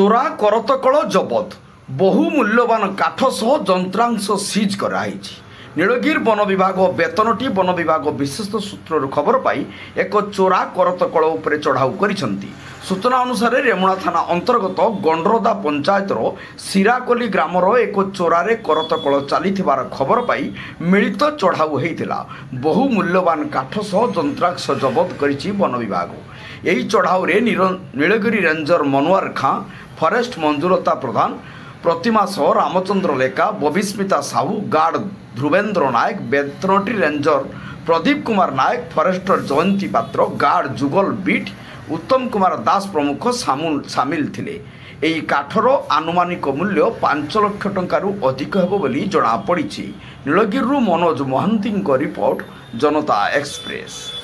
चोरा करतकल जबत बहुमूल्यवान काठ सह जंत्रांश सीज कराई। नीलगिरी वन विभाग बेतनटी वन विभाग विशेष सूत्र खबर पाई एक चोरा करतकल उपरे चढ़ाऊ करिसेंती। सूचना अनुसार रेमुणा थाना अंतर्गत गंडरदा पंचायतर सिराकोली ग्रामर एक चोरारे करतकल चलीथिबार खबर पाई मिलित चढ़ाऊ होइतिला। बहुमूल्यवान काठ सह जंत्रांश जबत करिछि वन विभाग। यही चढ़ाऊ नीलगिरी रेंजर मनोहर खां, फरेस्ट मंजुलता प्रधान, प्रतिमा सह रामचंद्र लेका, बबिस्मिता साहू, गार्ड ध्रुवेन्द्र नायक, बेतनटी रेंजर प्रदीप कुमार नायक, फरेस्टर जयंती पात्र, गार्ड जुगल बीट, उत्तम कुमार दास प्रमुख सामिल थिले। एही काठर आनुमानिक मूल्य 5 लाख टंकारु अधिक हेबो बोली जणा पड़िछि। नीलगिरी मनोज महांती रिपोर्ट, जनता एक्सप्रेस।